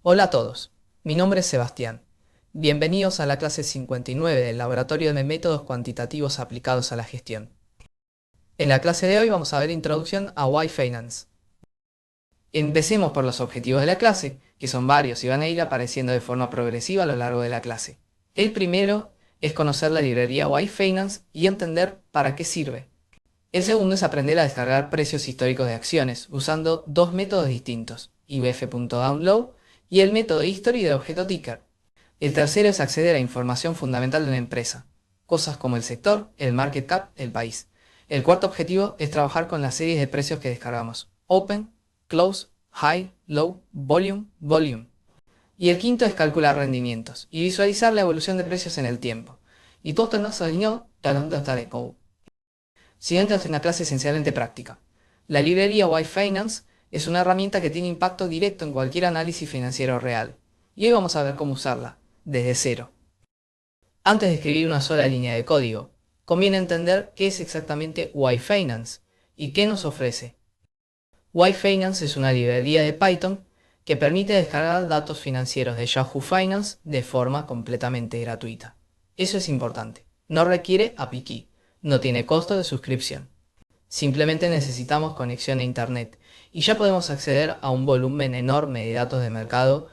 Hola a todos, mi nombre es Sebastián. Bienvenidos a la clase 59 del Laboratorio de Métodos Cuantitativos Aplicados a la Gestión. En la clase de hoy vamos a ver Introducción a Why Finance. Empecemos por los objetivos de la clase, que son varios y van a ir apareciendo de forma progresiva a lo largo de la clase. El primero es conocer la librería Why Finance y entender para qué sirve. El segundo es aprender a descargar precios históricos de acciones, usando dos métodos distintos, ibf.download y el método history del objeto ticker. El tercero es acceder a información fundamental de una empresa, cosas como el sector, el market cap, el país. El cuarto objetivo es trabajar con las series de precios que descargamos, open, close, high, low, volume, volume. Y el quinto es calcular rendimientos y visualizar la evolución de precios en el tiempo. Y todo esto nos enseñó talando hasta de code. Siguiente es una clase esencialmente práctica. La librería Why Finance es una herramienta que tiene impacto directo en cualquier análisis financiero real. Y hoy vamos a ver cómo usarla, desde cero. Antes de escribir una sola línea de código, conviene entender qué es exactamente Why Finance y qué nos ofrece. Why Finance es una librería de Python que permite descargar datos financieros de Yahoo Finance de forma completamente gratuita. Eso es importante. No requiere API Key, no tiene costo de suscripción. Simplemente necesitamos conexión a Internet y ya podemos acceder a un volumen enorme de datos de mercado.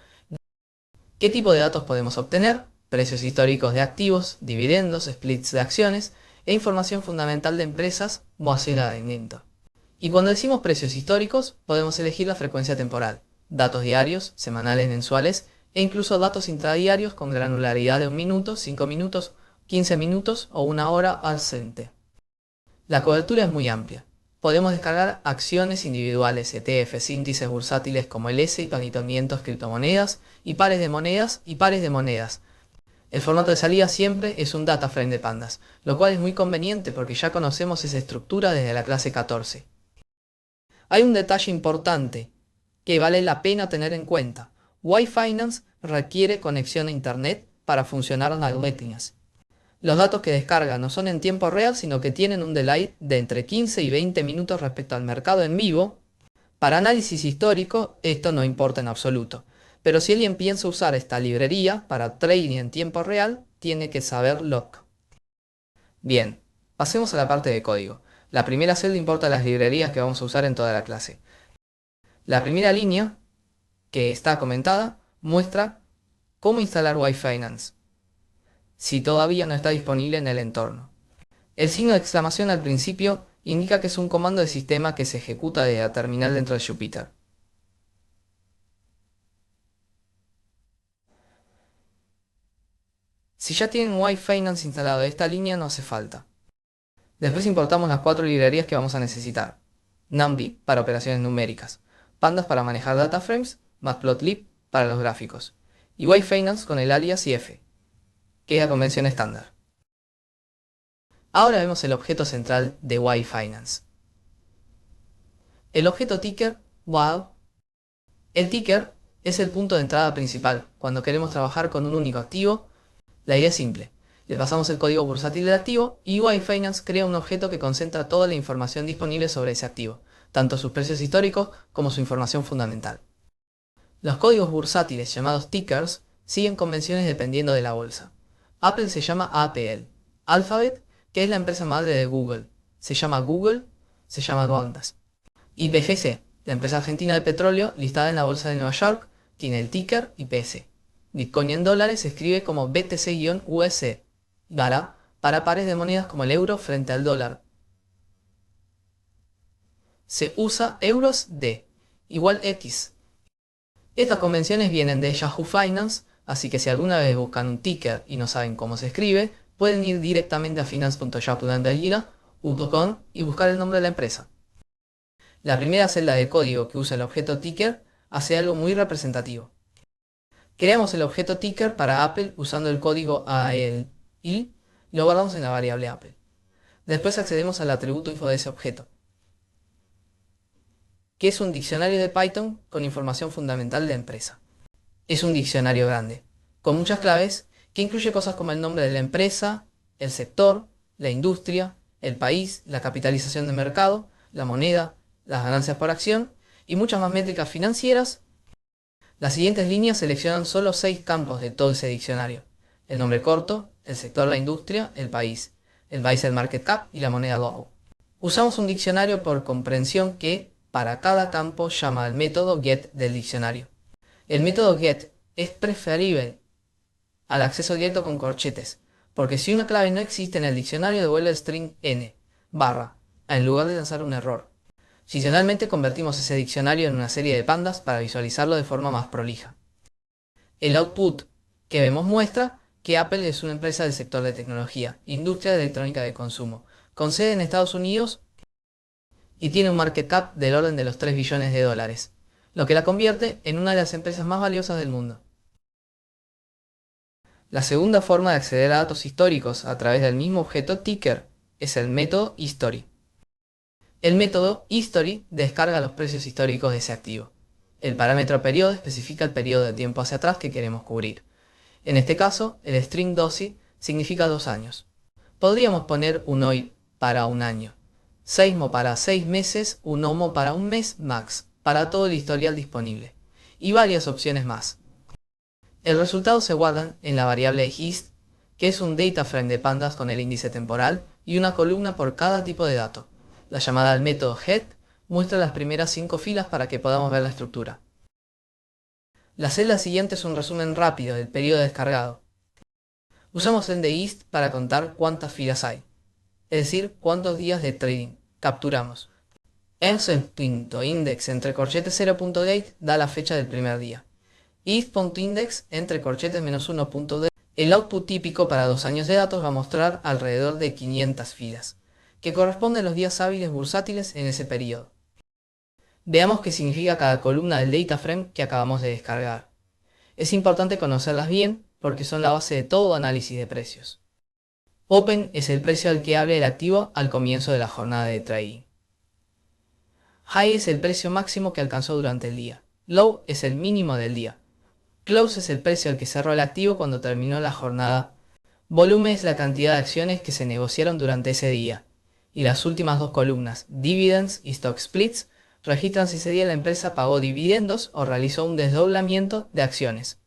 ¿Qué tipo de datos podemos obtener? Precios históricos de activos, dividendos, splits de acciones e información fundamental de empresas o almacenamiento. Y cuando decimos precios históricos, podemos elegir la frecuencia temporal, datos diarios, semanales, mensuales e incluso datos intradiarios con granularidad de 1 minuto, 5 minutos, 15 minutos o 1 hora al frente. La cobertura es muy amplia. Podemos descargar acciones individuales, ETFs, índices bursátiles como el S&P 500, criptomonedas y pares de monedas y pares de monedas. El formato de salida siempre es un data frame de pandas, lo cual es muy conveniente porque ya conocemos esa estructura desde la clase 14. Hay un detalle importante que vale la pena tener en cuenta. Why Finance requiere conexión a Internet para funcionar en algoritmos. Los datos que descarga no son en tiempo real, sino que tienen un delay de entre 15 y 20 minutos respecto al mercado en vivo. Para análisis histórico, esto no importa en absoluto. Pero si alguien piensa usar esta librería para trading en tiempo real, tiene que saber lock. Bien, pasemos a la parte de código. La primera celda importa las librerías que vamos a usar en toda la clase. La primera línea, que está comentada, muestra cómo instalar Why Finance, si todavía no está disponible en el entorno. El signo de exclamación al principio indica que es un comando de sistema que se ejecuta desde la terminal dentro de Jupyter. Si ya tienen Why Finance instalado de esta línea no hace falta. Después importamos las 4 librerías que vamos a necesitar. NumPy para operaciones numéricas, Pandas para manejar dataframes, Matplotlib para los gráficos, y Why Finance con el alias IF, que es la convención estándar. Ahora vemos el objeto central de Why Finance. El objeto ticker, wow. El ticker es el punto de entrada principal cuando queremos trabajar con un único activo. La idea es simple. Le pasamos el código bursátil del activo y Why Finance crea un objeto que concentra toda la información disponible sobre ese activo, tanto sus precios históricos como su información fundamental. Los códigos bursátiles llamados tickers siguen convenciones dependiendo de la bolsa. Apple se llama APL. Alphabet, que es la empresa madre de Google, se llama Google, se llama Goldman. Y BGC, la empresa argentina de petróleo listada en la bolsa de Nueva York, tiene el ticker IPS. Bitcoin en dólares se escribe como BTC-USD, Gara, para pares de monedas como el euro frente al dólar. Se usa euros D, igual X. Estas convenciones vienen de Yahoo Finance, así que si alguna vez buscan un ticker y no saben cómo se escribe, pueden ir directamente a finance.yahoo.com y buscar el nombre de la empresa. La primera celda de código que usa el objeto ticker hace algo muy representativo. Creamos el objeto ticker para Apple usando el código AEL y lo guardamos en la variable Apple. Después accedemos al atributo info de ese objeto, que es un diccionario de Python con información fundamental de la empresa. Es un diccionario grande, con muchas claves, que incluye cosas como el nombre de la empresa, el sector, la industria, el país, la capitalización de mercado, la moneda, las ganancias por acción y muchas más métricas financieras. Las siguientes líneas seleccionan solo 6 campos de todo ese diccionario: el nombre corto, el sector, la industria, el país el market cap y la moneda Dow. Usamos un diccionario por comprensión que, para cada campo, llama al método get del diccionario. El método get es preferible al acceso directo con corchetes, porque si una clave no existe en el diccionario devuelve el string n, barra, en lugar de lanzar un error. Adicionalmente convertimos ese diccionario en una serie de pandas para visualizarlo de forma más prolija. El output que vemos muestra que Apple es una empresa del sector de tecnología, industria de electrónica de consumo, con sede en Estados Unidos y tiene un market cap del orden de los 3 billones de dólares, lo que la convierte en una de las empresas más valiosas del mundo. La segunda forma de acceder a datos históricos a través del mismo objeto ticker es el método history. El método history descarga los precios históricos de ese activo. El parámetro periodo especifica el periodo de tiempo hacia atrás que queremos cubrir. En este caso, el string DOSI significa 2 años. Podríamos poner un hoy para un año, seismo para 6 meses, un homo para un mes max, para todo el historial disponible, y varias opciones más. El resultado se guarda en la variable hist, que es un data frame de pandas con el índice temporal y una columna por cada tipo de dato. La llamada al método head muestra las primeras 5 filas para que podamos ver la estructura. La celda siguiente es un resumen rápido del periodo descargado. Usamos el de hist para contar cuántas filas hay, es decir, cuántos días de trading capturamos. Else.index entre corchetes 0.date da la fecha del primer día. Is.index entre corchetes -1.d. El output típico para 2 años de datos va a mostrar alrededor de 500 filas, que corresponden a los días hábiles bursátiles en ese periodo. Veamos qué significa cada columna del data frame que acabamos de descargar. Es importante conocerlas bien porque son la base de todo análisis de precios. Open es el precio al que abre el activo al comienzo de la jornada de trading. High es el precio máximo que alcanzó durante el día. Low es el mínimo del día. Close es el precio al que cerró el activo cuando terminó la jornada. Volumen es la cantidad de acciones que se negociaron durante ese día. Y las últimas 2 columnas, Dividends y Stock Splits, registran si ese día la empresa pagó dividendos o realizó un desdoblamiento de acciones.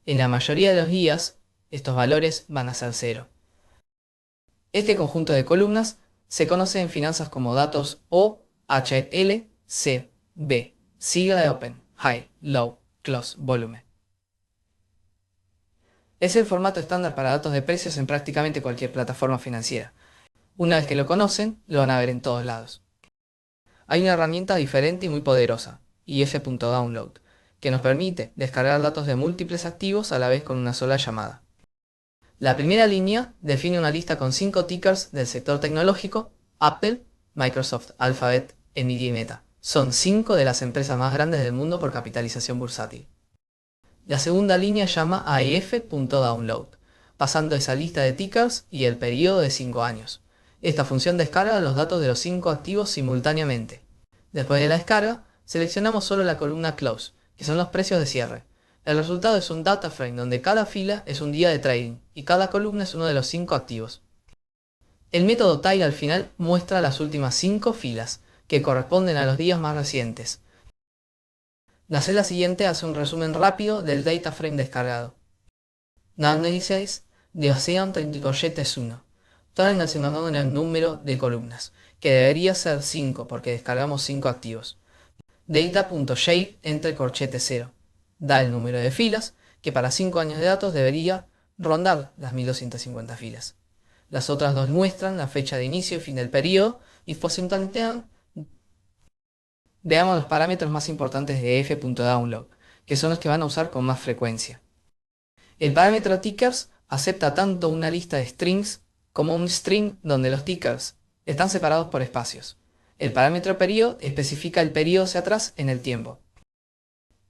En la mayoría de los días, estos valores van a ser 0. Este conjunto de columnas se conoce en finanzas como datos OHLCB, sigla de Open, High, Low, Close, Volumen. Es el formato estándar para datos de precios en prácticamente cualquier plataforma financiera. Una vez que lo conocen, lo van a ver en todos lados. Hay una herramienta diferente y muy poderosa, if.download, que nos permite descargar datos de múltiples activos a la vez con una sola llamada. La primera línea define una lista con 5 tickers del sector tecnológico: Apple, Microsoft, Alphabet, Nvidia y Meta. Son 5 de las empresas más grandes del mundo por capitalización bursátil. La segunda línea llama a if.download, pasando esa lista de tickers y el periodo de 5 años. Esta función descarga los datos de los 5 activos simultáneamente. Después de la descarga, seleccionamos solo la columna Close, que son los precios de cierre. El resultado es un data frame donde cada fila es un día de trading y cada columna es uno de los 5 activos. El método tile al final muestra las últimas 5 filas, que corresponden a los días más recientes. La celda siguiente hace un resumen rápido del data frame descargado. Análisis de Ocean corchetes 1. Están relacionado en el número de columnas, que debería ser 5 porque descargamos 5 activos. Data.shape entre corchetes 0. Da el número de filas, que para 5 años de datos debería rondar las 1250 filas. Las otras dos muestran la fecha de inicio y fin del periodo y posicionan. Veamos los parámetros más importantes de f.download, que son los que van a usar con más frecuencia. El parámetro tickers acepta tanto una lista de strings como un string donde los tickers están separados por espacios. El parámetro periodo especifica el periodo hacia atrás en el tiempo.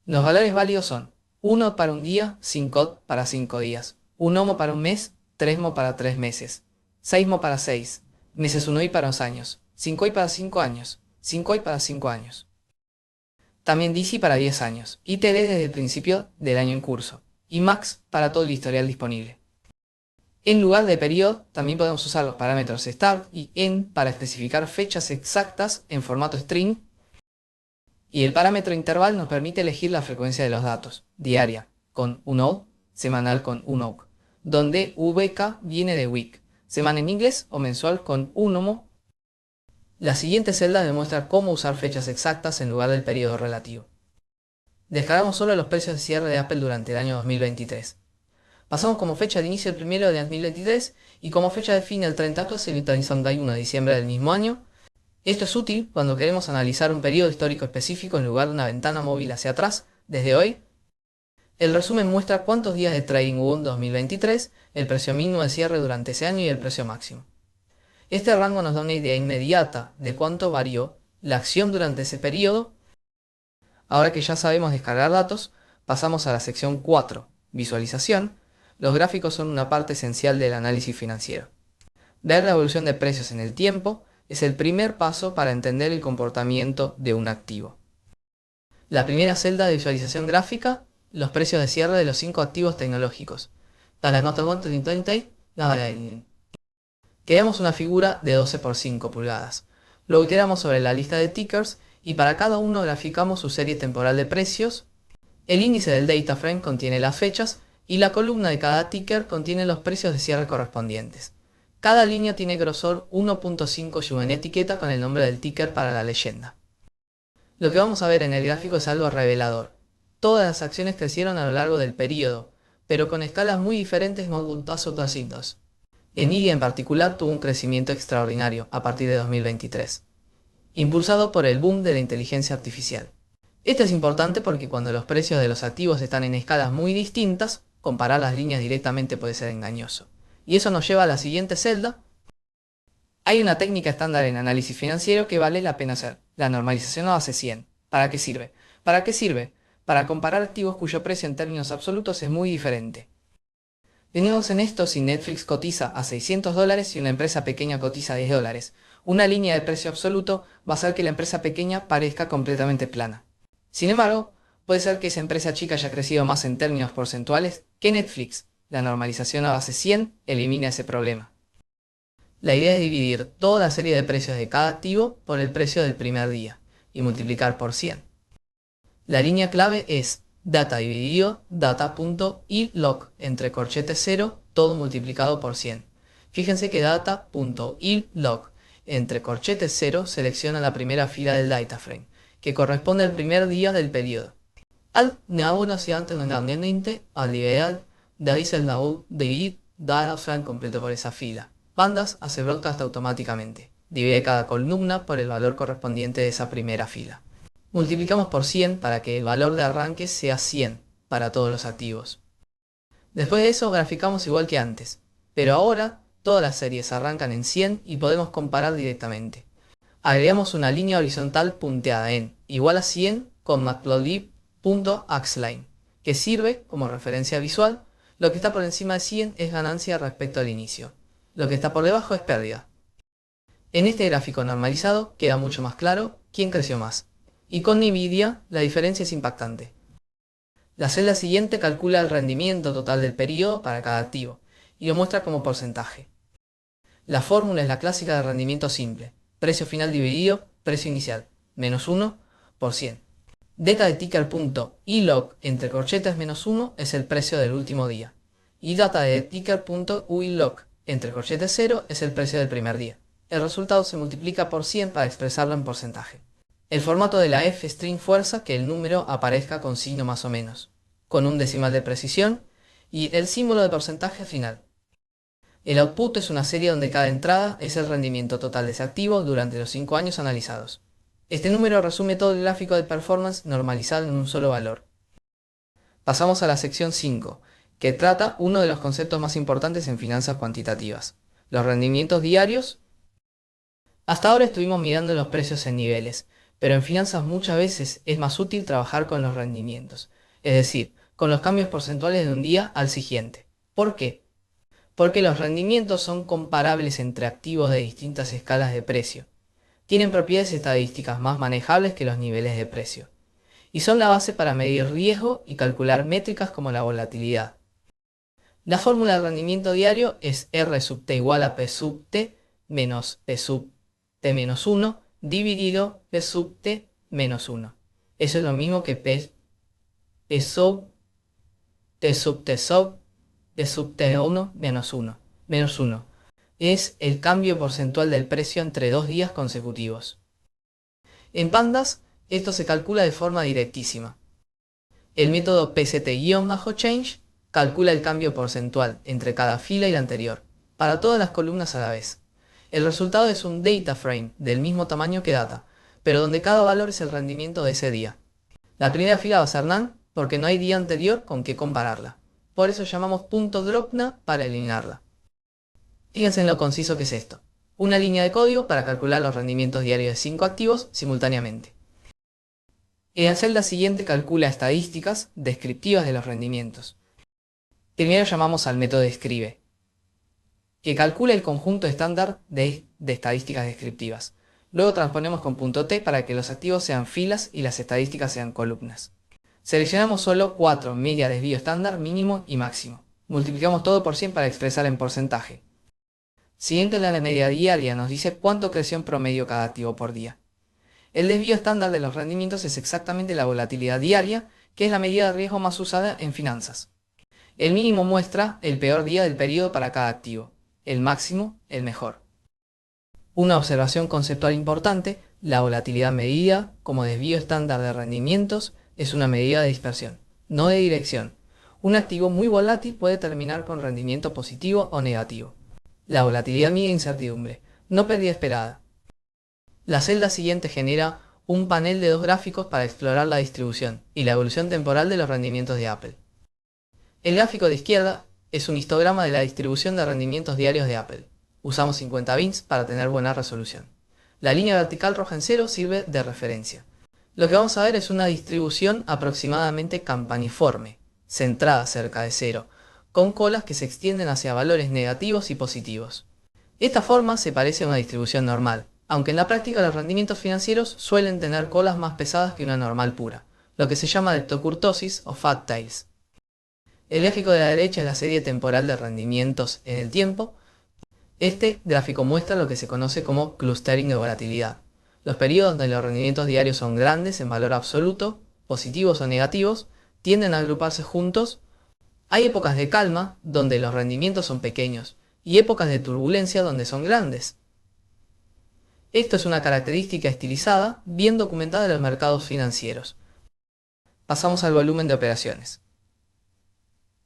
Los valores válidos son 1 para un día, 5 para 5 días, 1 homo para un mes, 3 mo para 3 meses, 6 mo para 6, meses 1 y para 2 años, 5 y para 5 años, 5 y para 5 años. También DC para 10 años, y TD desde el principio del año en curso, y Max para todo el historial disponible. En lugar de periodo, también podemos usar los parámetros start y end para especificar fechas exactas en formato string, y el parámetro interval nos permite elegir la frecuencia de los datos, diaria con UNOC, semanal con UNOC, donde VK viene de week, semana en inglés o mensual con UNOMO. La siguiente celda demuestra cómo usar fechas exactas en lugar del periodo relativo. Descargamos solo los precios de cierre de Apple durante el año 2023. Pasamos como fecha de inicio el 1 de 2023 y como fecha de fin el 30 el 31 de diciembre del mismo año. Esto es útil cuando queremos analizar un periodo histórico específico en lugar de una ventana móvil hacia atrás, desde hoy. El resumen muestra cuántos días de trading hubo en 2023, el precio mínimo de cierre durante ese año y el precio máximo. Este rango nos da una idea inmediata de cuánto varió la acción durante ese periodo. Ahora que ya sabemos descargar datos, pasamos a la sección 4, visualización. Los gráficos son una parte esencial del análisis financiero. Ver la evolución de precios en el tiempo es el primer paso para entender el comportamiento de un activo. La primera celda de visualización gráfica, los precios de cierre de los 5 activos tecnológicos. Creamos una figura de 12 por 5 pulgadas. Lo iteramos sobre la lista de tickers y para cada uno graficamos su serie temporal de precios. El índice del data frame contiene las fechas y la columna de cada ticker contiene los precios de cierre correspondientes. Cada línea tiene grosor 1.5 yuan etiqueta con el nombre del ticker para la leyenda. Lo que vamos a ver en el gráfico es algo revelador. Todas las acciones crecieron a lo largo del periodo, pero con escalas muy diferentes montazo. Nvidia en particular tuvo un crecimiento extraordinario a partir de 2023, impulsado por el boom de la inteligencia artificial. Esto es importante porque cuando los precios de los activos están en escalas muy distintas, comparar las líneas directamente puede ser engañoso. Y eso nos lleva a la siguiente celda. Hay una técnica estándar en análisis financiero que vale la pena hacer, la normalización a base 100. ¿Para qué sirve? ¿Para qué sirve? Para comparar activos cuyo precio en términos absolutos es muy diferente. Tenemos en esto si Netflix cotiza a $600 y una empresa pequeña cotiza a $10. Una línea de precio absoluto va a hacer que la empresa pequeña parezca completamente plana. Sin embargo, puede ser que esa empresa chica haya crecido más en términos porcentuales que Netflix. La normalización a base 100 elimina ese problema. La idea es dividir toda la serie de precios de cada activo por el precio del primer día y multiplicar por 100. La línea clave es data dividido data.ilog entre corchetes 0 todo multiplicado por 100. Fíjense que data.ilog entre corchetes 0 selecciona la primera fila del data frame, que corresponde al primer día del periodo. Al ideal dice el dividir data frame completo por esa fila. Bandas hace broadcast automáticamente. Divide cada columna por el valor correspondiente de esa primera fila. Multiplicamos por 100 para que el valor de arranque sea 100 para todos los activos. Después de eso graficamos igual que antes, pero ahora todas las series arrancan en 100 y podemos comparar directamente. Agregamos una línea horizontal punteada en igual a 100 con matplotlib.axline, que sirve como referencia visual. Lo que está por encima de 100 es ganancia respecto al inicio. Lo que está por debajo es pérdida. En este gráfico normalizado queda mucho más claro quién creció más. Y con Nvidia la diferencia es impactante. La celda siguiente calcula el rendimiento total del periodo para cada activo y lo muestra como porcentaje. La fórmula es la clásica de rendimiento simple. Precio final dividido precio inicial, menos 1 por 100. Data de ticker.ilog entre corchetes menos 1 es el precio del último día. Y data de ticker.uilog entre corchetes 0 es el precio del primer día. El resultado se multiplica por 100 para expresarlo en porcentaje. El formato de la F-string fuerza que el número aparezca con signo más o menos, con un decimal de precisión y el símbolo de porcentaje final. El output es una serie donde cada entrada es el rendimiento total de ese activo durante los 5 años analizados. Este número resume todo el gráfico de performance normalizado en un solo valor. Pasamos a la sección 5, que trata uno de los conceptos más importantes en finanzas cuantitativas, los rendimientos diarios. Hasta ahora estuvimos mirando los precios en niveles, pero en finanzas muchas veces es más útil trabajar con los rendimientos, es decir, con los cambios porcentuales de un día al siguiente. ¿Por qué? Porque los rendimientos son comparables entre activos de distintas escalas de precio. Tienen propiedades estadísticas más manejables que los niveles de precio, y son la base para medir riesgo y calcular métricas como la volatilidad. La fórmula de rendimiento diario es R sub t igual a P sub t menos P sub t menos 1 dividido P sub t menos 1. Eso es lo mismo que P sub T sub T sub de sub T1 menos 1. Menos 1. Es el cambio porcentual del precio entre 2 días consecutivos. En pandas, esto se calcula de forma directísima. El método PCT-change calcula el cambio porcentual entre cada fila y la anterior, para todas las columnas a la vez. El resultado es un data frame del mismo tamaño que data, pero donde cada valor es el rendimiento de ese día. La primera fila va a ser none porque no hay día anterior con que compararla. Por eso llamamos .dropNA para eliminarla. Fíjense en lo conciso que es esto. Una línea de código para calcular los rendimientos diarios de 5 activos simultáneamente. En la celda siguiente calcula estadísticas descriptivas de los rendimientos. Primero llamamos al método describe, que calcula el conjunto estándar de estadísticas descriptivas. Luego transponemos con .t para que los activos sean filas y las estadísticas sean columnas. Seleccionamos solo 4 media desvío estándar, mínimo y máximo. Multiplicamos todo por 100 para expresar en porcentaje. Siguiente la media diaria nos dice cuánto creció en promedio cada activo por día. El desvío estándar de los rendimientos es exactamente la volatilidad diaria, que es la medida de riesgo más usada en finanzas. El mínimo muestra el peor día del periodo para cada activo, el máximo el mejor. Una observación conceptual importante, la volatilidad medida como desvío estándar de rendimientos es una medida de dispersión, no de dirección. Un activo muy volátil puede terminar con rendimiento positivo o negativo. La volatilidad mide incertidumbre, no pérdida esperada. La celda siguiente genera un panel de 2 gráficos para explorar la distribución y la evolución temporal de los rendimientos de Apple. El gráfico de izquierda es un histograma de la distribución de rendimientos diarios de Apple. Usamos 50 bits para tener buena resolución. La línea vertical roja en 0 sirve de referencia. Lo que vamos a ver es una distribución aproximadamente campaniforme, centrada cerca de 0, con colas que se extienden hacia valores negativos y positivos. Esta forma se parece a una distribución normal, aunque en la práctica los rendimientos financieros suelen tener colas más pesadas que una normal pura, lo que se llama leptocurtosis o fat tails. El gráfico de la derecha es la serie temporal de rendimientos en el tiempo. Este gráfico muestra lo que se conoce como clustering de volatilidad. Los periodos donde los rendimientos diarios son grandes en valor absoluto, positivos o negativos, tienden a agruparse juntos. Hay épocas de calma donde los rendimientos son pequeños y épocas de turbulencia donde son grandes. Esto es una característica estilizada bien documentada en los mercados financieros. Pasamos al volumen de operaciones.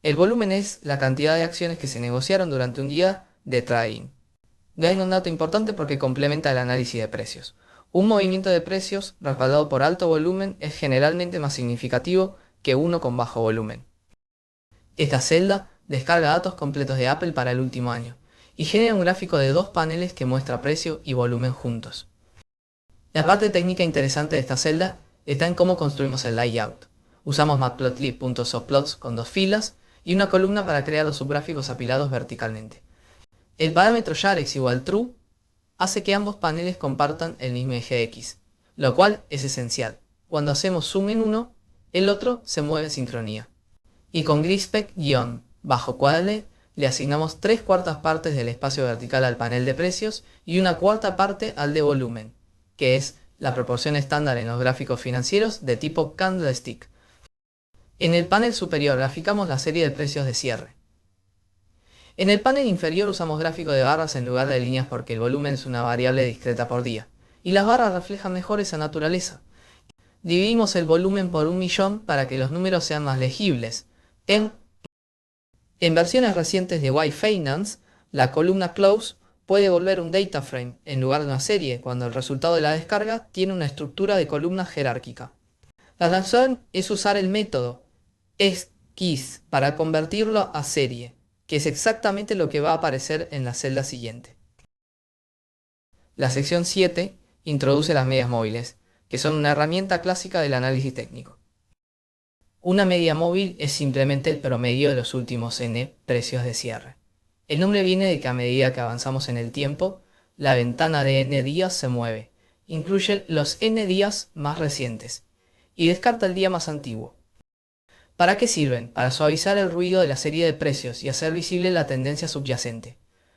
El volumen es la cantidad de acciones que se negociaron durante un día de trading. De ahí un dato importante porque complementa el análisis de precios. Un movimiento de precios respaldado por alto volumen es generalmente más significativo que uno con bajo volumen. Esta celda descarga datos completos de Apple para el último año y genera un gráfico de 2 paneles que muestra precio y volumen juntos. La parte técnica interesante de esta celda está en cómo construimos el layout. Usamos matplotlib.subplots con 2 filas y una columna para crear los subgráficos apilados verticalmente. El parámetro yarex igual true hace que ambos paneles compartan el mismo eje X, lo cual es esencial. Cuando hacemos zoom en uno, el otro se mueve en sincronía. Y con gridspec- quadle le asignamos 3/4 partes del espacio vertical al panel de precios y 1/4 parte al de volumen, que es la proporción estándar en los gráficos financieros de tipo candlestick. En el panel superior graficamos la serie de precios de cierre. En el panel inferior usamos gráfico de barras en lugar de líneas porque el volumen es una variable discreta por día, y las barras reflejan mejor esa naturaleza. Dividimos el volumen por 1.000.000 para que los números sean más legibles. En versiones recientes de Y-Finance, la columna close puede volver un data frame en lugar de una serie cuando el resultado de la descarga tiene una estructura de columna jerárquica. La razón es usar el método esquis para convertirlo a serie, que es exactamente lo que va a aparecer en la celda siguiente. La sección 7 introduce las medias móviles, que son una herramienta clásica del análisis técnico. Una media móvil es simplemente el promedio de los últimos n precios de cierre. El nombre viene de que a medida que avanzamos en el tiempo, la ventana de n días se mueve, incluye los n días más recientes, y descarta el día más antiguo. ¿Para qué sirven? Para suavizar el ruido de la serie de precios y hacer visible la tendencia subyacente.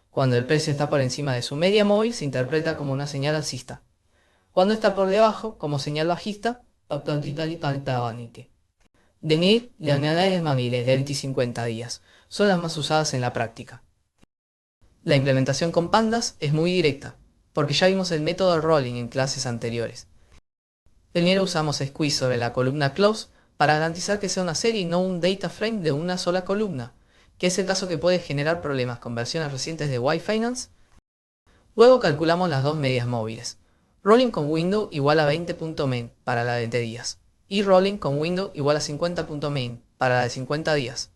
Cuando el precio está por encima de su media móvil se interpreta como una señal alcista. Cuando está por debajo, como señal bajista, DNIR y las unidades móviles de 20 y 50 días son las más usadas en la práctica. La implementación con pandas es muy directa, porque ya vimos el método rolling en clases anteriores. Primero usamos squeeze sobre la columna close para garantizar que sea una serie y no un data frame de una sola columna, que es el caso que puede generar problemas con versiones recientes de Y-Finance. Luego calculamos las dos medias móviles. Rolling con window igual a 20.main para la de 20 días y rolling con window igual a 50.main para la de 50 días.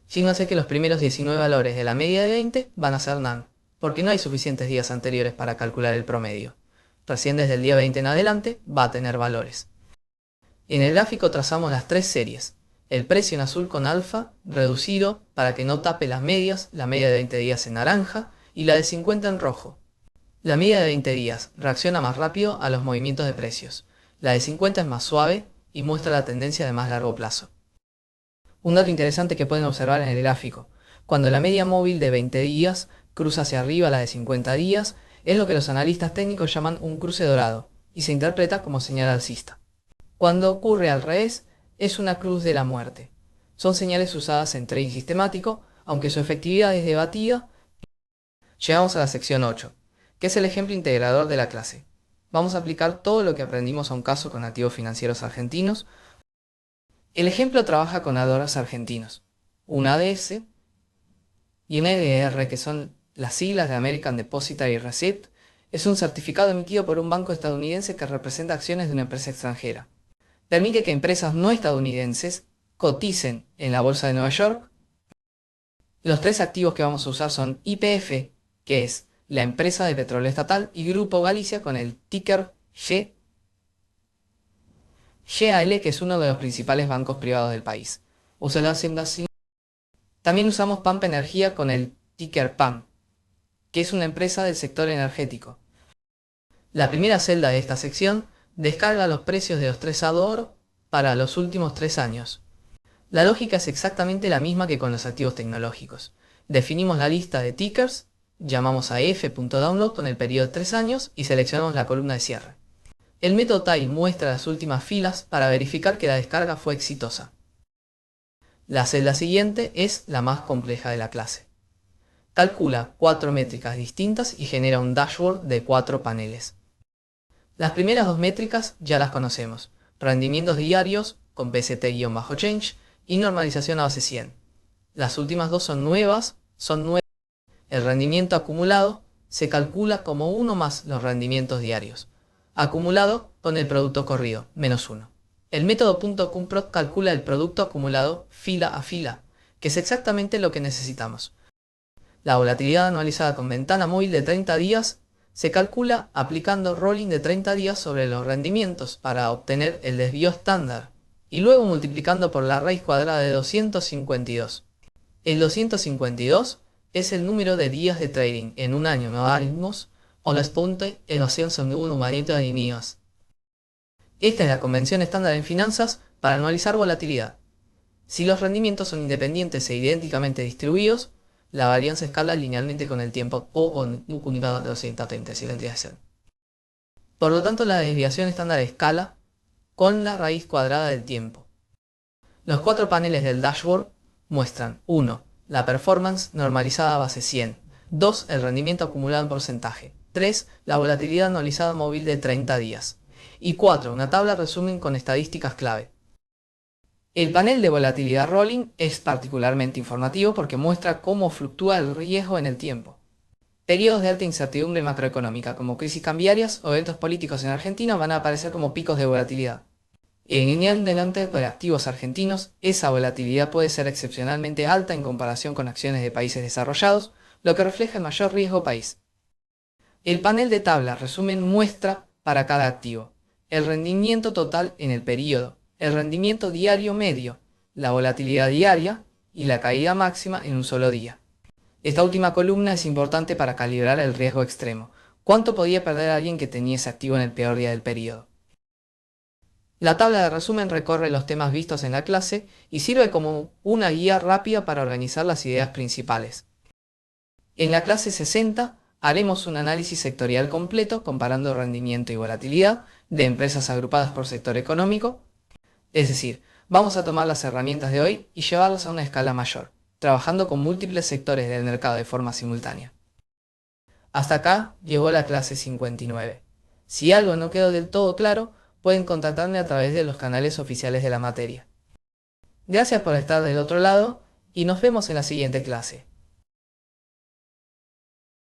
Fíjense que los primeros 19 valores de la media de 20 van a ser none, porque no hay suficientes días anteriores para calcular el promedio. Recién desde el día 20 en adelante va a tener valores. En el gráfico trazamos las tres series. El precio en azul con alfa, reducido para que no tape las medias, la media de 20 días en naranja y la de 50 en rojo. La media de 20 días reacciona más rápido a los movimientos de precios. La de 50 es más suave y muestra la tendencia de más largo plazo. Un dato interesante que pueden observar en el gráfico: cuando la media móvil de 20 días cruza hacia arriba la de 50 días, es lo que los analistas técnicos llaman un cruce dorado, y se interpreta como señal alcista. Cuando ocurre al revés, es una cruz de la muerte. Son señales usadas en trading sistemático, aunque su efectividad es debatida. Llegamos a la sección 8, que es el ejemplo integrador de la clase. Vamos a aplicar todo lo que aprendimos a un caso con activos financieros argentinos. El ejemplo trabaja con ahorros argentinos, un ADS y un ADR, que son las siglas de American Depositary Receipt. Es un certificado emitido por un banco estadounidense que representa acciones de una empresa extranjera. Permite que empresas no estadounidenses coticen en la bolsa de Nueva York. Los tres activos que vamos a usar son YPF, que es la empresa de petróleo estatal, y Grupo Galicia con el ticker GAL, que es uno de los principales bancos privados del país. También usamos Pampa Energía con el ticker PAM, que es una empresa del sector energético. La primera celda de esta sección descarga los precios de los tres ADOR para los últimos 3 años. La lógica es exactamente la misma que con los activos tecnológicos. Definimos la lista de tickers, llamamos a f.download con el periodo de 3 años y seleccionamos la columna de cierre. El método tile muestra las últimas filas para verificar que la descarga fue exitosa. La celda siguiente es la más compleja de la clase. Calcula 4 métricas distintas y genera un dashboard de 4 paneles. Las primeras dos métricas ya las conocemos: rendimientos diarios con PST-change y normalización a base 100. Las últimas dos son nuevas. El rendimiento acumulado se calcula como 1 más los rendimientos diarios, acumulado con el producto corrido, menos 1. El método .cumprod calcula el producto acumulado fila a fila, que es exactamente lo que necesitamos. La volatilidad anualizada con ventana móvil de 30 días se calcula aplicando rolling de 30 días sobre los rendimientos para obtener el desvío estándar, y luego multiplicando por la raíz cuadrada de 252. El 252 es el número de días de trading en un año, no almos, o las punte en los numerito de días. Esta es la convención estándar en finanzas para anualizar volatilidad. Si los rendimientos son independientes e idénticamente distribuidos, la varianza escala linealmente con el tiempo o con un unidad de 230, si tendría que ser. Por lo tanto, la desviación estándar escala con la raíz cuadrada del tiempo. Los 4 paneles del dashboard muestran: 1. La performance normalizada a base 100. 2. El rendimiento acumulado en porcentaje. 3. La volatilidad anualizada móvil de 30 días. Y 4. Una tabla resumen con estadísticas clave. El panel de volatilidad rolling es particularmente informativo porque muestra cómo fluctúa el riesgo en el tiempo. Periodos de alta incertidumbre macroeconómica, como crisis cambiarias o eventos políticos en Argentina, van a aparecer como picos de volatilidad. En adelante de activos argentinos, esa volatilidad puede ser excepcionalmente alta en comparación con acciones de países desarrollados, lo que refleja el mayor riesgo país. El panel de tabla resumen muestra para cada activo el rendimiento total en el periodo, el rendimiento diario medio, la volatilidad diaria y la caída máxima en un solo día. Esta última columna es importante para calibrar el riesgo extremo. ¿Cuánto podía perder alguien que tenía ese activo en el peor día del periodo? La tabla de resumen recorre los temas vistos en la clase y sirve como una guía rápida para organizar las ideas principales. En la clase 60 haremos un análisis sectorial completo comparando rendimiento y volatilidad de empresas agrupadas por sector económico, es decir, Vamos a tomar las herramientas de hoy y llevarlas a una escala mayor, trabajando con múltiples sectores del mercado de forma simultánea. Hasta acá llegó la clase 59. Si algo no quedó del todo claro, pueden contactarme a través de los canales oficiales de la materia. Gracias por estar del otro lado y nos vemos en la siguiente clase.